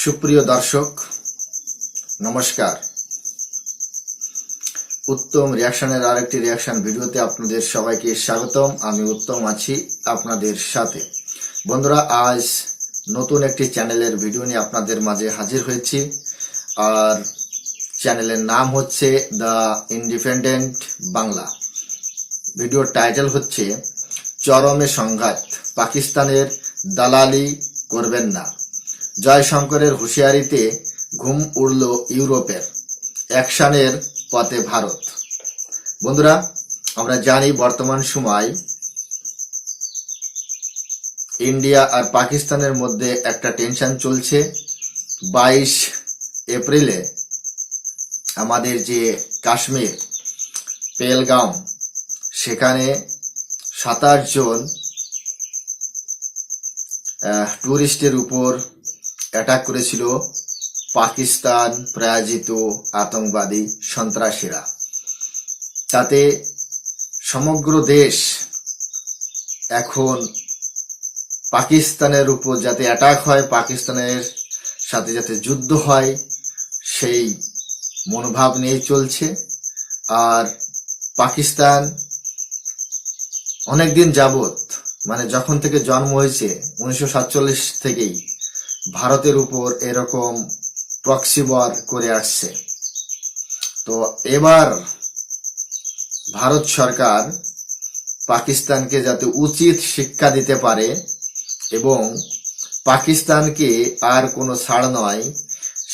সুপ্রিয় দর্শক নমস্কার। উত্তম রিয়াকশনের আরেকটি রিয়াকশন ভিডিওতে আপনাদের সবাইকে স্বাগতম। আমি উত্তম আছি আপনাদের সাথে। বন্ধুরা, আজ নতুন একটি চ্যানেলের ভিডিও নিয়ে আপনাদের মাঝে হাজির হয়েছি। আর চ্যানেলের নাম হচ্ছে দ্য ইন্ডিপেন্ডেন্ট বাংলা। ভিডিওর টাইটেল হচ্ছে চরমে সংঘাত, পাকিস্তানের দালালি করবেন না। জয়শঙ্করের হুঁশিয়ারিতে ঘুম উড়ল ইউরোপের, অ্যাকশনের পথে ভারত। বন্ধুরা, আমরা জানি বর্তমান সময় ইন্ডিয়া আর পাকিস্তানের মধ্যে একটা টেনশন চলছে। 22 এপ্রিলে আমাদের যে কাশ্মীর পেহেলগাঁও, সেখানে 27 জন টুরিস্টের উপর অ্যাটাক করেছিল পাকিস্তান প্রায়োজিত আতঙ্কবাদী সন্ত্রাসীরা। তাতে সমগ্র দেশ এখন পাকিস্তানের উপর যাতে অ্যাটাক হয়, পাকিস্তানের সাথে যাতে যুদ্ধ হয়, সেই মনোভাব নিয়ে চলছে। আর পাকিস্তান অনেকদিন যাবত, মানে যখন থেকে জন্ম হয়েছে 1947 থেকেই ভারতের উপর এরকম প্রক্সি ওয়ার করে আসছে। তো এবার ভারত সরকার পাকিস্তানকে যাতে উচিত শিক্ষা দিতে পারে এবং পাকিস্তানকে আর কোনো ছাড় নয়,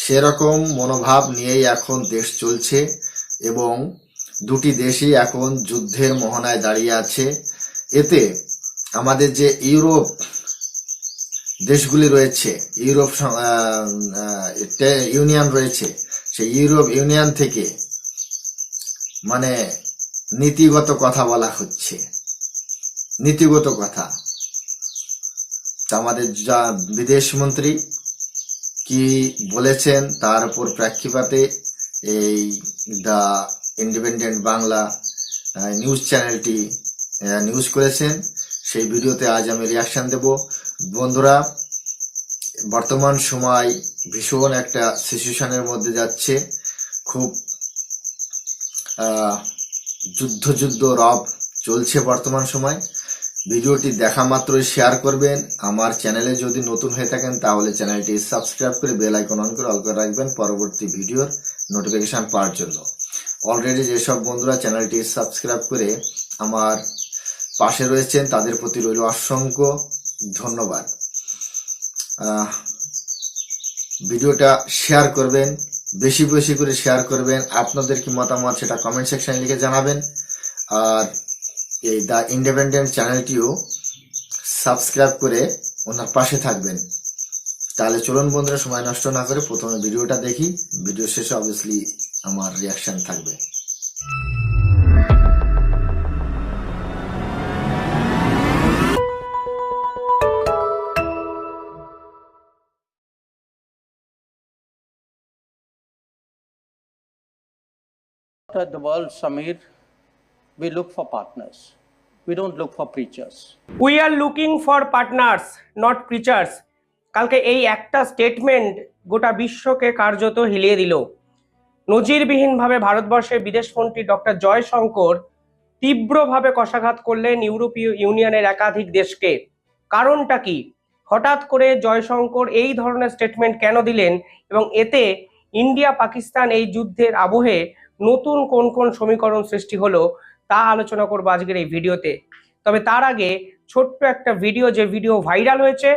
সেরকম মনোভাব নিয়েই এখন দেশ চলছে এবং দুটি দেশই এখন যুদ্ধের মোহনায় দাঁড়িয়ে আছে। এতে আমাদের যে ইউরোপ দেশগুলি রয়েছে, ইউরোপ ইউনিয়ন রয়েছে, সেই ইউরোপ ইউনিয়ন থেকে মানে নীতিগত কথা বলা হচ্ছে, নীতিগত কথা। আমাদের যা বিদেশমন্ত্রী কি বলেছেন তার উপর প্রেক্ষিপাতে এই দ্য ইন্ডিপেন্ডেন্ট বাংলা নিউজ চ্যানেলটি নিউজ করেছেন। সেই ভিডিওতে আজ আমি রিয়াকশন দেব। বন্ধুরা, বর্তমান সময় ভীষণ একটা সিচুয়েশনের মধ্যে যাচ্ছে, খুব যুদ্ধ রব চলছে বর্তমান সময়। ভিডিওটি দেখা মাত্রই শেয়ার করবেন। আমার চ্যানেলে যদি নতুন হয়ে থাকেন তাহলে চ্যানেলটি সাবস্ক্রাইব করে বেল আইকন অন করে অল করে রাখবেন পরবর্তী ভিডিওর নোটিফিকেশন পাওয়ার জন্য। অলরেডি যেসব বন্ধুরা চ্যানেলটি সাবস্ক্রাইব করে আমার পাশে রয়েছেন তাদের প্রতি রইল অসংখ্য ধন্যবাদ। ভিডিওটা শেয়ার করবেন, বেশি বেশি করে শেয়ার করবেন। আপনাদের কি মতামত সেটা কমেন্ট সেকশনে লিখে জানাবেন। আর এই দ্য ইন্ডিপেন্ডেন্ট চ্যানেলটিও সাবস্ক্রাইব করে ওনার পাশে থাকবেন। তাহলে চলুন বন্ধুরা, সময় নষ্ট না করে প্রথমে ভিডিওটা দেখি। ভিডিও শেষে অবভিয়াসলি আমার রিয়াকশন থাকবে। At the world, Samir, we look for partners. We don't look for preachers. We are looking for partners, not preachers. কালকে এই একটা স্টেটমেন্ট গোটা বিশ্বকে কার্যত হিলিয়ে দিল। নজিরবিহীনভাবে ভারতবর্ষের বিদেশমন্ত্রী ডক্টর জয়শঙ্কর তীব্রভাবে কষাঘাত করলেন ইউরোপীয় ইউনিয়নের একাধিক দেশকে। কারণটা কি? হঠাৎ করে জয়শঙ্কর এই ধরনের স্টেটমেন্ট কেন দিলেন এবং এতে ইন্ডিয়া পাকিস্তান এই যুদ্ধের আবহে নতুন কোন কোন সমীকরণ সৃষ্টি হলো তা আলোচনা করবো আজকের এই ভিডিওতে। তবে তার আগে ছোট্ট একটা ভিডিও, যে ভিডিও ভাইরাল হয়েছে,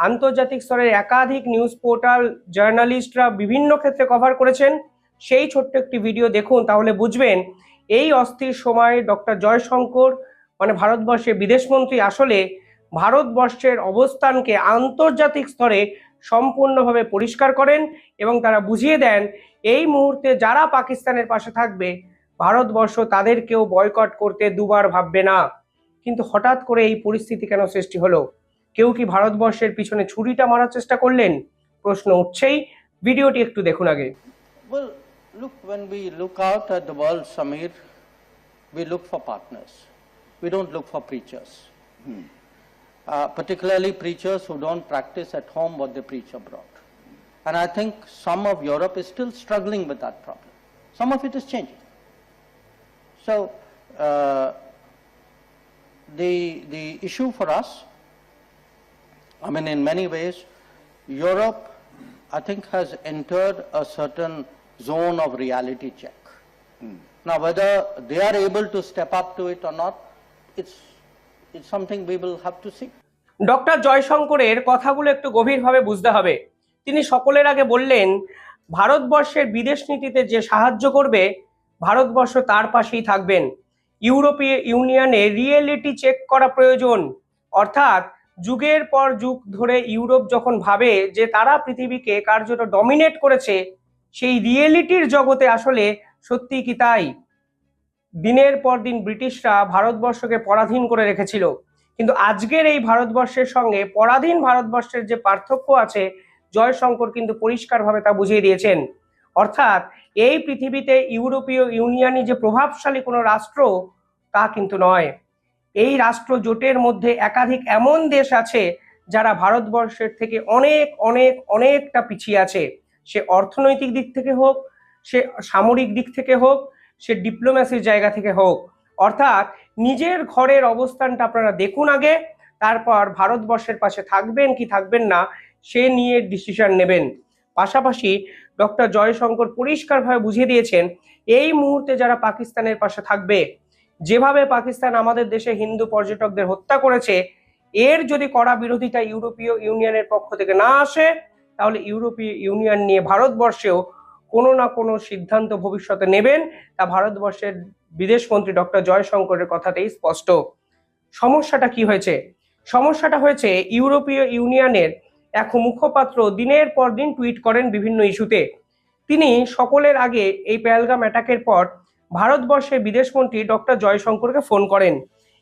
আন্তর্জাতিক স্তরের একাধিক নিউজ পোর্টাল জার্নালিস্টরা বিভিন্ন ক্ষেত্রে কভার করেছেন। সেই ছোট্ট একটি ভিডিও দেখুন, তাহলে বুঝবেন এই অস্থির সময় ডক্টর জয়শঙ্কর মানে ভারতবর্ষের বিদেশমন্ত্রী আসলে ভারতবর্ষের অবস্থানকে আন্তর্জাতিক স্তরে সম্পূর্ণভাবে পরিষ্কার করেন এবং তারা বুঝিয়ে দেন এই মুহূর্তে যারা পাকিস্তানের পাশে থাকবে ভারতবর্ষ তাদেরকেও বয়কট করতে দুবার ভাববে না। কিন্তু হঠাৎ করে এই পরিস্থিতি কেন সৃষ্টি হলো? কেউ কি ভারতবর্ষের পিছনে ছুরিটা মারার চেষ্টা করলেন? প্রশ্ন উঠছেই। ভিডিওটি একটু দেখুন আগে। Well, look, when we look out at the world, Samir, we look for partners. We don't look for preachers. Particularly preachers who don't practice at home what they preach abroad. And I think some of Europe is still struggling with that problem. Some of it is changing. So, the issue for us, I mean, in many ways, Europe, I think, has entered a certain zone of reality check. Now, whether they are able to step up to it or not, it's something we will have to see. Doctor জয়শঙ্করের কথাগুলো একটু গভীরভাবে বুঝতে হবে। তিনি সকলের আগে বললেন, ভারতবর্ষের বিদেশ নীতিতে যে সাহায্য করবে, ভারতবর্ষ তার পাশেই থাকবেন। ইউরোপীয় ইউনিয়নে রিয়েলিটি চেক করা প্রয়োজন। অর্থাৎ যুগের পর যুগ ধরে ইউরোপ যখন ভাবে যে তারা পৃথিবীকে কার্যত ডমিনেট করেছে, সেই রিয়েলিটির জগতে আসলে সত্যি কি তাই? দিনের পর দিন ব্রিটিশরা ভারতবর্ষকে পরাধীন করে রেখেছিল, কিন্তু আজকের এই ভারতবর্ষের সঙ্গে পরাধীন ভারতবর্ষের যে পার্থক্য আছে, জয়শঙ্কর কিন্তু পরিষ্কারভাবে তা বুঝিয়ে দিয়েছেন। অর্থাৎ এই পৃথিবীতে ইউরোপীয় ইউনিয়নই যে প্রভাবশালী কোনো রাষ্ট্র তা কিন্তু নয়। এই রাষ্ট্র জোটের মধ্যে একাধিক এমন দেশ আছে যারা ভারতবর্ষের থেকে অনেক অনেক অনেকটা পিছিয়ে আছে। সে অর্থনৈতিক দিক থেকে হোক, সে সামরিক দিক থেকে হোক, সে ডিপ্লোম্যাসির জায়গা থেকে হোক। অর্থাৎ নিজের ঘরের অবস্থানটা আপনারা দেখুন আগে, তারপর ভারতবর্ষের পাশে থাকবেন কি থাকবেন না সে নিয়ে ডিসিশন নেবেন। পাশাপাশি ডক্টর জয়শঙ্কর পরিষ্কারভাবে বুঝিয়ে দিয়েছেন, এই মুহূর্তে যারা পাকিস্তানের পাশে থাকবে, যেভাবে পাকিস্তান আমাদের দেশে হিন্দু পর্যটকদের হত্যা করেছে, এর যদি কড়া বিরোধিতা ইউরোপীয় ইউনিয়নের পক্ষ থেকে না আসে, তাহলে ইউরোপীয় ইউনিয়ন নিয়ে ভারতবর্ষেও কোনো না কোনো সিদ্ধান্ত ভবিষ্যতে নেবেন, তা ভারতবর্ষের বিদেশমন্ত্রী ডক্টর জয়শঙ্করের কথাতেই স্পষ্ট। সমস্যাটা কি হয়েছে? সমস্যাটা হয়েছে ইউরোপীয় ইউনিয়নের এক মুখপাত্র দিনের পর দিন টুইট করেন বিভিন্ন ইস্যুতে। তিনি সকলের আগে এই পেহেলগাম অ্যাটাকের পর ভারতবর্ষের বিদেশমন্ত্রী ডক্টর জয়শঙ্করকে ফোন করেন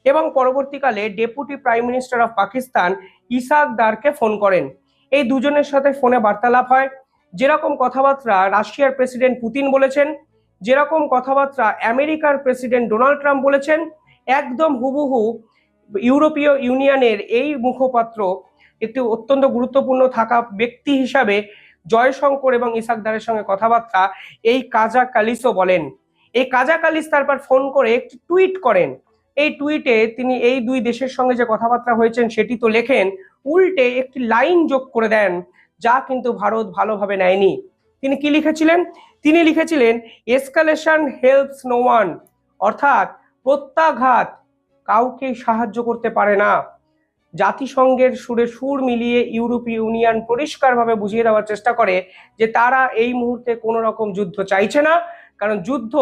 এবং পরবর্তীকালে deputy prime minister of Pakistan Ishaq দারকে ফোন করেন। এই দুজনের সাথে ফোনে বার্তালাপ হয়। যেরকম কথাবার্তা রাশিয়ার প্রেসিডেন্ট পুতিন বলেছেন, যেরকম কথাবার্তা আমেরিকার প্রেসিডেন্ট ডোনাল্ড ট্রাম্প বলেছেন, একদম হুবহু ইউরোপীয় ইউনিয়নের এই মুখপাত্র, একটি অত্যন্ত গুরুত্বপূর্ণ থাকা ব্যক্তি হিসাবে জয়শঙ্কর এবং ইসাকদারের সঙ্গে কথাবার্তা এই কাজা কালিসও বলেন। এই কাজা কালিস তারপর ফোন করে একটি টুইট করেন। এই টুইটে তিনি এই দুই দেশের সঙ্গে যে কথাবার্তা হয়েছেন সেটি তো লেখেন, উল্টে একটি লাইন যোগ করে দেন, যা কিন্তু ভারত ভালোভাবে নেয়নি। তিনি কি লিখেছিলেন? তিনি লিখেছিলেন, এসকালেশন হেল্পস নো ওয়ান, অর্থাৎ প্রত্যাঘাত কাউকে সাহায্য করতে পারে না। জাতিসংঘের সুরে সুর মিলিয়ে ইউরোপীয় ইউনিয়ন পরিষ্কারভাবে বুঝিয়ে দেওয়ার চেষ্টা করে যে তারা এই মুহূর্তে কোনো রকম যুদ্ধ চাইছে না, কারণ যুদ্ধ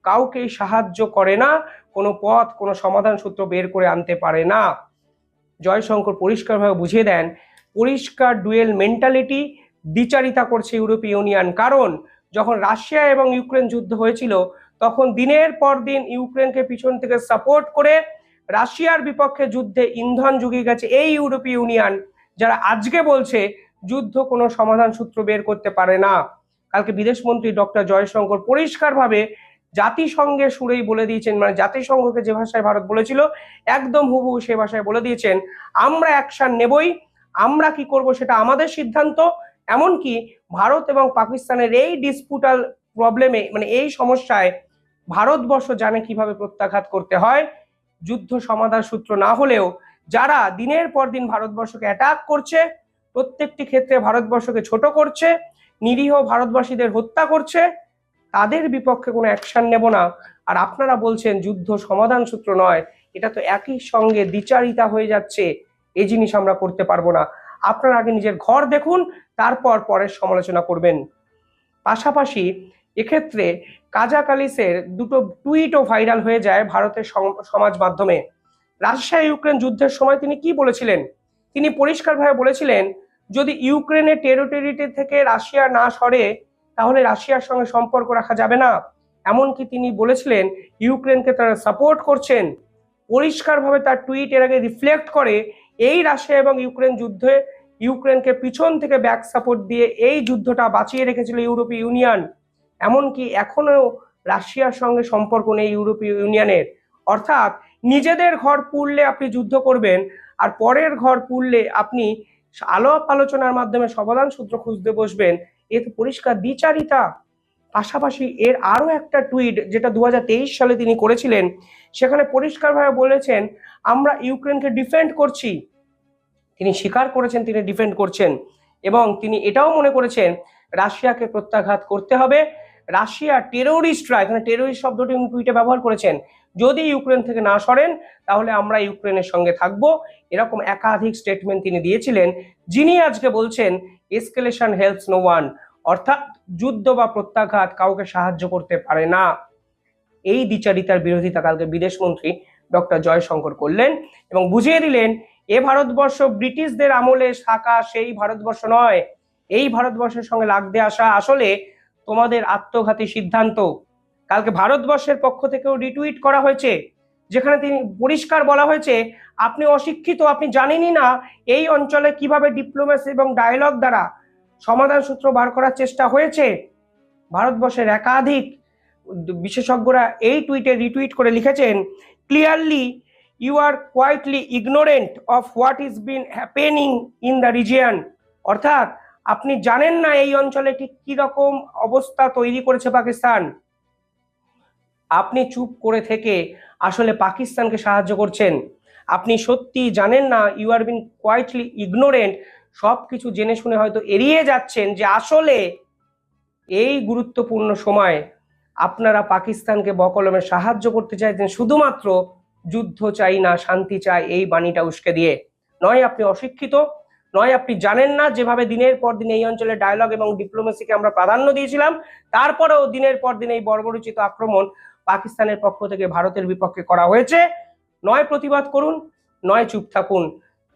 কাউকেই সাহায্য করে না, কোনো পথ কোনো সমাধান সূত্র বের করে আনতে পারে না। জয়শঙ্কর পরিষ্কারভাবে বুঝিয়ে দেন, পরিষ্কার ডুয়েল মেন্টালিটি দ্বিচারিতা করছে ইউরোপীয় ইউনিয়ন। কারণ যখন রাশিয়া এবং ইউক্রেন যুদ্ধ হয়েছিল, তখন দিনের পর দিন ইউক্রেনকে পিছন থেকে সাপোর্ট করে রাশিয়ার বিপক্ষে যুদ্ধে ইন্ধন জুগিয়ে গেছে এই ইউরোপীয় ইউনিয়ন, যারা আজকে বলছে যুদ্ধ কোনো সমাধান সূত্র বের করতে পারে না। কালকে বিদেশমন্ত্রী ডক্টর জয়শঙ্কর পরিষ্কারভাবে জাতিসংঘের সুরেই বলে দিয়েছেন, মানে জাতিসংঘকে যে ভাষায় ভারত বলেছিল একদম হুবহু সে ভাষায় বলে দিয়েছেন, আমরা অ্যাকশন নেবই, আমরা কি করব সেটা আমাদের সিদ্ধান্ত। এমনকি ভারত এবং পাকিস্তানের এই ডিসপুটাল প্রবলেমে, মানে এই সমস্যায় ভারতবর্ষ জানে কিভাবে প্রত্যাঘাত করতে হয়। যুদ্ধ সমাধান সূত্র না হলেও যারা দিনের পর দিন ভারতবর্ষকে অ্যাটাক করছে, প্রত্যেকটি ক্ষেত্রে ভারতবর্ষকে ছোট করছে, নিরীহ ভারতবাসীদের হত্যা করছে, তাদের বিপক্ষে কোনো অ্যাকশন নেব না। আর আপনারা বলছেন যুদ্ধ সমাধান সূত্র নয়, এটা তো একই সঙ্গে দ্বিচারিতা হয়ে যাচ্ছে, এই জিনিস আমরা করতে পারবো না। আপনারা আগে নিজের ঘর দেখুন, তারপর পরের সমালোচনা করবেন। পাশাপাশি এক্ষেত্রে কাজা কালিসের দুটো টুইটও ভাইরাল হয়ে যায় ভারতের সমাজ মাধ্যমে। রাশিয়া ইউক্রেন যুদ্ধের সময় তিনি কি বলেছিলেন? তিনি পরিষ্কারভাবে বলেছিলেন, যদি ইউক্রেনের টেরিটরি থেকে রাশিয়া না সরে, তাহলে রাশিয়ার সঙ্গে সম্পর্ক রাখা যাবে না। এমনকি তিনি বলেছিলেন ইউক্রেনকে তারা সাপোর্ট করছেন। পরিষ্কারভাবে তার টুইট এর আগে রিফ্লেক্ট করে এই রাশিয়া এবং ইউক্রেন যুদ্ধে ইউক্রেনকে পিছন থেকে ব্যাক সাপোর্ট দিয়ে এই যুদ্ধটা বাঁচিয়ে রেখেছিল ইউরোপীয় ইউনিয়ন। এমনকি এখনো রাশিয়ার সঙ্গে সম্পর্ক নেই ইউরোপীয় ইউনিয়নের। অর্থাৎ নিজেদের ঘর পুড়লে আপনি যুদ্ধ করবেন, আর পরের ঘর পুড়লে আপনি আলাপ আলোচনার মাধ্যমে সমাধান সূত্র খুঁজতে বসবেন, এ তো পরিষ্কার দ্বিচারিতা। পাশাপাশি এর আরো একটা টুইট যেটা 2023 সালে তিনি করেছিলেন, সেখানে পরিষ্কারভাবে বলেছেন আমরা ইউক্রেনকে ডিফেন্ড করছি। তিনি স্বীকার করেছেন তিনি ডিফেন্ড করছেন, এবং তিনি এটাও মনে করেছেন রাশিয়াকে প্রত্যাঘাত করতে হবে। রাশিয়া টেরোরিস্টরা, এখানে টেরোরিস্ট শব্দটি উনি টুইটে ব্যবহার করেছেন, যদি ইউক্রেন থেকে না সরেন তাহলে আমরা ইউক্রেনের সঙ্গে থাকব, এরকম একাধিক স্টেটমেন্ট তিনি দিয়েছিলেন। যিনি আজকে বলছেন এসকেলেশন হেল্পস নো ওয়ান, অর্থাৎ যুদ্ধ বা প্রত্যাঘাত কাউকে সাহায্য করতে পারে না, এই দ্বিচারিতার বিরোধিতা কালকে বিদেশমন্ত্রী ডক্টর জয়শঙ্কর করলেন এবং বুঝিয়ে দিলেন এ ভারতবর্ষ ব্রিটিশদের আমলে থাকা সেই ভারতবর্ষ নয়, এই ভারতবর্ষের সঙ্গে লাগতে আসা আসলে তোমাদের আত্মঘাতী সিদ্ধান্ত। কালকে ভারতবর্ষের পক্ষ থেকেও রিটুইট করা হয়েছে, যেখানে তিনি পরিষ্কার বলা হয়েছে আপনি অশিক্ষিত, আপনি জানেনই না এই অঞ্চলে কিভাবে ডিপ্লোমেসি এবং ডায়ালগ দ্বারা সমাধান সূত্র বার করার চেষ্টা হয়েছে। ভারতবর্ষের একাধিক বিশেষজ্ঞরা এই টুইটে রিটুইট করে লিখেছেন, clearly you are quietly ignorant of what is been happening in the region, অর্থাৎ আপনি জানেন না এই অঞ্চলে ঠিক কি রকম অবস্থা তৈরি করেছে পাকিস্তান, আপনি চুপ করে থেকে আসলে পাকিস্তানকে সাহায্য করছেন, আপনি সত্যি জানেন না, you are been quietly ignorant, সবকিছু জেনে শুনে হয়তো এড়িয়ে যাচ্ছেন যে আসলে এই গুরুত্বপূর্ণ সময় আপনারা পাকিস্তানকে বকলমে সাহায্য করতে চাইছেন শুধুমাত্র যুদ্ধ চাই না শান্তি চাই এই বাণীটা উস্কে দিয়ে। নয় আপনি অশিক্ষিত, নয় আপনি জানেন না, যেভাবে দিনের পর দিন এই অঞ্চলে ডায়ালগ এবং ডিপ্লোমেসিকে আমরা প্রাধান্য দিয়েছিলাম, তারপরেও দিনের পর দিন এই বর্বরোচিত আক্রমণ পাকিস্তানের পক্ষ থেকে ভারতের বিপক্ষে করা হয়েছে। নয় প্রতিবাদ করুন, নয় চুপ থাকুন,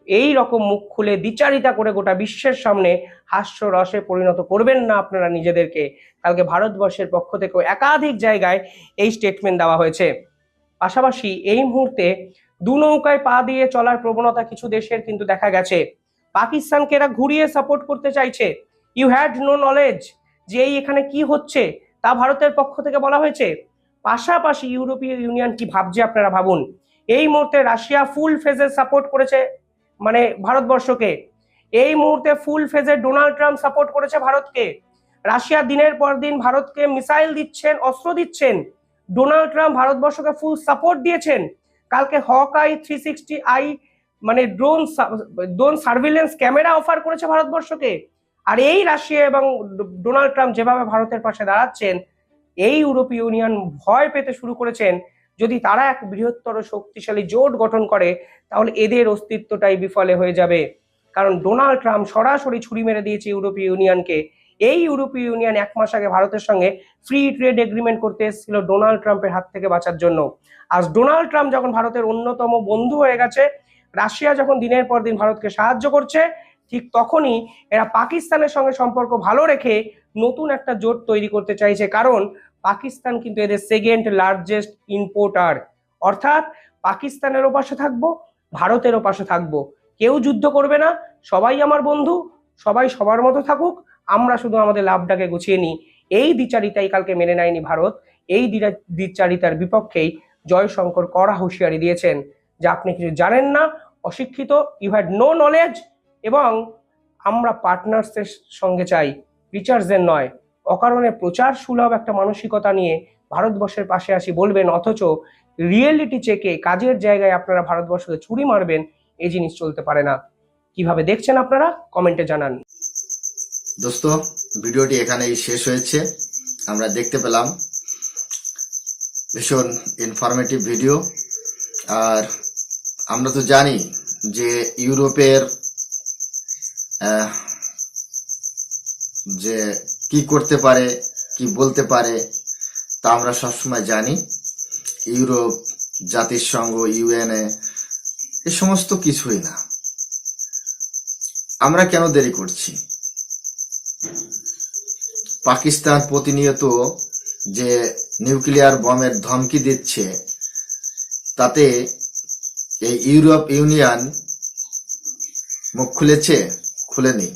এই রকম মুখ খুলে দ্বিচারিতা করে গোটা বিশ্বের সামনে হাস্যরসে পরিণত করবেন না আপনারা নিজেদেরকে। কালকে ভারতবর্ষের পক্ষ থেকেও একাধিক জায়গায় এই স্টেটমেন্ট দেওয়া হয়েছে। পাশাপাশি এই মুহূর্তে দু নৌকায় পা দিয়ে চলার প্রবণতা কিছু দেশের কিন্তু দেখা গেছে, পাকিস্তানকে এরা ঘুরিয়ে সাপোর্ট করতে চাইছে। ইউ হ্যাড নো নলেজ যে এই এখানে কি হচ্ছে, তা ভারতের পক্ষ থেকে বলা হয়েছে। পাশাপাশি ইউরোপীয় ইউনিয়ন কি ভাবছে আপনারা ভাবুন, এই মুহূর্তে রাশিয়া ফুল ফেজে সাপোর্ট করেছে মানে ভারতবর্ষকে, এই মুহূর্তে ফুল ফেজে ডোনাল্ড ট্রাম্প সাপোর্ট করেছে ভারতকে। রাশিয়া দিনের পর দিন ভারতকে মিসাইল দিচ্ছেন, অস্ত্র দিচ্ছেন, ডোনাল্ড ট্রাম্প ভারতবর্ষকে ফুল সাপোর্ট দিয়েছেন। কালকে হকআই 360i মানে ড্রোন সার্ভিলেন্স ক্যামেরা অফার করেছে ভারতবর্ষকে। আর এই রাশিয়া এবং ডোনাল্ড ট্রাম্প যেভাবে ভারতের পাশে দাঁড়াচ্ছেন, এই ইউরোপীয় ইউনিয়ন ভয় পেতে শুরু করেছেন যদি তারা এক বৃহত্তর শক্তিশালী জোট গঠন করে তাহলে এদের অস্তিত্বটাই বিফলে হয়ে যাবে। কারণ ডোনাল্ড ট্রাম্প সরাসরি ছুরি মেরে দিয়েছে ইউরোপীয় ইউনিয়নকে। এই ইউরোপীয় ইউনিয়ন 1 মাস আগে ভারতের সঙ্গে ফ্রি ট্রেড এগ্রিমেন্ট করতে এসেছিল ডোনাল্ড ট্রাম্পের হাত থেকে বাঁচার জন্য। আজ ডোনাল্ড ট্রাম্প যখন ভারতের অন্যতম বন্ধু হয়ে গেছে, রাশিয়া যখন দিনের পর দিন ভারতকে সাহায্য করছে, ঠিক তখনই এরা পাকিস্তানের সঙ্গে সম্পর্ক ভালো রেখে নতুন একটা জোট তৈরি করতে চাইছে। কারণ পাকিস্তান কিন্তু এদের সেকেন্ড লার্জেস্ট ইম্পোর্টার, অর্থাৎ পাকিস্তানেরও পাশে থাকবো, ভারতেরও পাশে থাকবো, কেউ যুদ্ধ করবে না, সবাই আমার বন্ধু, সবাই সবার মতো থাকুক, আমরা শুধু আমাদের লাভটাকে গুছিয়ে নিই। এই দ্বিচারিতাই কালকে মেনে নেয়নি ভারত। এই দ্বিচারিতার বিপক্ষেই জয়শঙ্কর কড়া হুঁশিয়ারি দিয়েছেন যে আপনি কিছু জানেন না, অশিক্ষিত, ইউ হ্যাড নো নলেজ, এবং আমরা পার্টনার্সের সঙ্গে চাই, রিচার্জের নয়। অকারণে প্রচার সুলভ একটা মানসিকতা নিয়ে ভারতবর্ষের পাশে আসি বলবেন, অথচ রিয়েলিটি চেকে কাজের জায়গায় আপনারা ভারতবর্ষকে ছুরি মারবেন, এই জিনিস চলতে পারে না। কিভাবে দেখছেন আপনারা কমেন্টে জানান। দোস্ত, ভিডিওটি এখানেই শেষ হয়েছে। আমরা দেখতে পেলাম ভীষণ ইনফরমেটিভ ভিডিও। আর আমরা তো জানি যে ইউরোপের যে কি করতে পারে, কি বলতে পারে, তা আমরা সবসময় জানি। ইউরোপ, জাতিসংঘ, ইউএনএ, এ সমস্ত কিছুই না। আমরা কেন দেরি করছি? পাকিস্তান প্রতিনিয়ত যে নিউক্লিয়ার বমের ধমকি দিচ্ছে, তাতে এই ইউরোপ ইউনিয়ন মুখ খুলেছে? খুলেনি।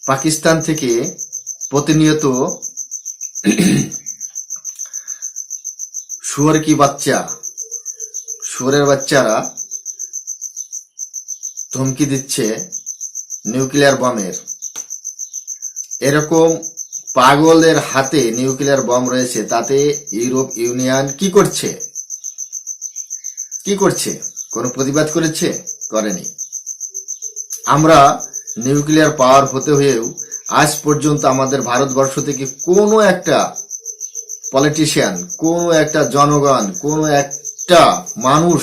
পাকিস্তান থেকে প্রতিনিয়ত শুয়োরের বাচ্চারা ধমকি দিচ্ছে নিউক্লিয়ার বমের, এরকম পাগলের হাতে নিউক্লিয়ার বম রয়েছে, তাতে ইউরোপ ইউনিয়ন কি করছে? কোনো প্রতিবাদ করেছে? করেনি। আমরা নিউক্লিয়ার পাওয়ার হতে হয়েও আজ পর্যন্ত আমাদের ভারতবর্ষ থেকে কোনো একটা পলিটিশিয়ান, কোনো একটা জনগণ, কোনো একটা মানুষ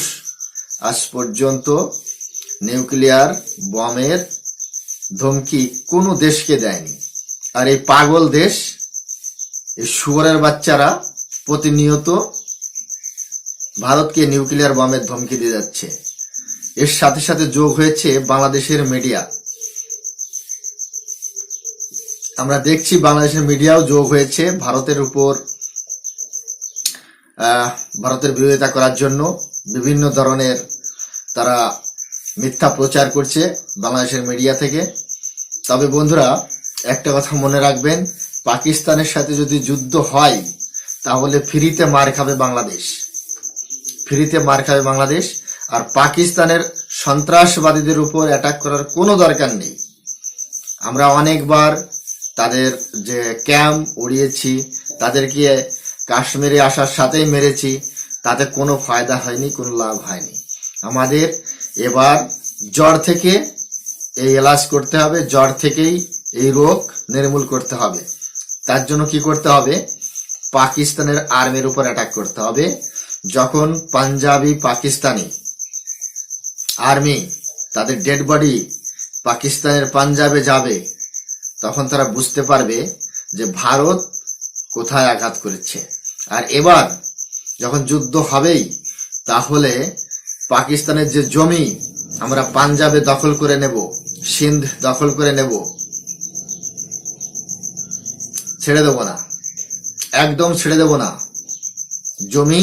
আজ পর্যন্ত নিউক্লিয়ার বমের ধমকি কোনো দেশকে দেয়নি। আর এই পাগল দেশ, এই শুয়োরের বাচ্চারা প্রতিনিয়ত ভারতকে নিউক্লিয়ার বমের ধমকি দিয়ে যাচ্ছে। এর সাথে সাথে যোগ হয়েছে বাংলাদেশের মিডিয়া। আমরা দেখছি বাংলাদেশের মিডিয়াও যোগ হয়েছে ভারতের উপর, ভারতের বিরোধিতা করার জন্য বিভিন্ন ধরনের তারা মিথ্যা প্রচার করছে বাংলাদেশের মিডিয়া থেকে। তবে বন্ধুরা, একটা কথা মনে রাখবেন, পাকিস্তানের সাথে যদি যুদ্ধ হয় তাহলে ফ্রিতে মার খাবে বাংলাদেশ, আর পাকিস্তানের সন্ত্রাসবাদীদের উপর অ্যাটাক করার কোনো দরকার নেই। আমরা অনেকবার তাদের যে ক্যাম্প উড়িয়েছি, তাদেরকে কাশ্মীরে আসার সাথেই মেরেছি, তাতে কোনো ফায়দা হয়নি, কোনো লাভ হয়নি। আমাদের এবার জ্বর থেকে এই এলাজ করতে হবে, জ্বর থেকেই এই রোগ নির্মূল করতে হবে। তার জন্য কি করতে হবে? পাকিস্তানের আর্মির উপর অ্যাটাক করতে হবে। যখন পাঞ্জাবি পাকিস্তানি আর্মি তাদের ডেড বডি পাকিস্তানের পাঞ্জাবে যাবে, তখন তারা বুঝতে পারবে যে ভারত কোথায় আঘাত করেছে। আর এবার যখন যুদ্ধ হবেই, তাহলে পাকিস্তানের যে জমি আমরা পাঞ্জাবে দখল করে নেব, সিন্ধ দখল করে নেব, ছেড়ে দেব না, একদম ছেড়ে দেব না। জমি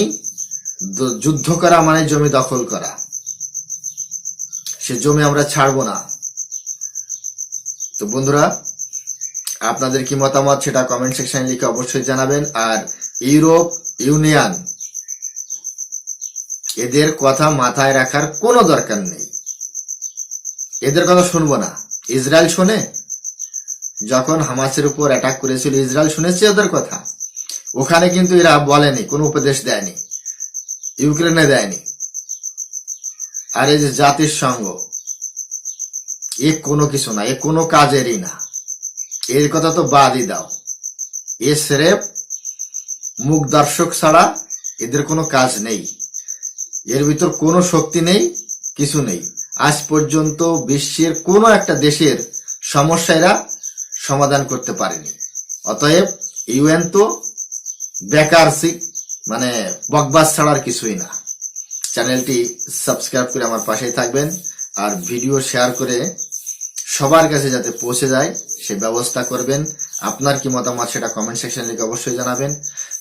যুদ্ধ করা মানে জমি দখল করা, সে জমি আমরা ছাড়বো না। তো বন্ধুরা, আপনাদের কি মতামত সেটা কমেন্ট সেকশনে লিখে অবশ্যই জানাবেন। আর ইউরোপ ইউনিয়ন, এদের কথা মাথায় রাখার কোনো দরকার নেই, এদের কথা শুনবো না। ইসরায়েল শোনে? যখন হামাসের উপর অ্যাটাক করেছিল ইসরায়েল শুনেছে ওদের কথা? ওখানে কিন্তু এরা বলেনি, কোনো উপদেশ দেয়নি, ইউক্রেনে দেয়নি। আর এই যে জাতিসংঘ, এ কোনো কিছু না, এ কোনো কাজেরই না, এর কথা তো বাদই দাও। এ স্রেফ মুখ দর্শক ছাড়া এদের কোনো কাজ নেই, এর ভিতর কোনো শক্তি নেই, কিছু নেই। আজ পর্যন্ত বিশ্বের কোনো একটা দেশের সমস্যা এরা সমাধান করতে পারেনি। অতএব ইউএন তো বেকার, মানে বকবাস ছাড়ার কিছুই না। চ্যানেলটি সাবস্ক্রাইব করে আমার পাশেই থাকবেন, আর ভিডিও শেয়ার করে সবার কাছে যাতে পৌঁছে যায় সে ব্যবস্থা করবেন। আপনার কি মতামত সেটা কমেন্ট সেকশনে লিখে অবশ্যই জানাবেন।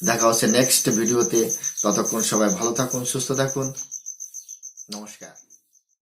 দেখা হচ্ছে নেক্সট ভিডিওতে। ততক্ষণ সবাই ভালো থাকুন, সুস্থ থাকুন। নমস্কার।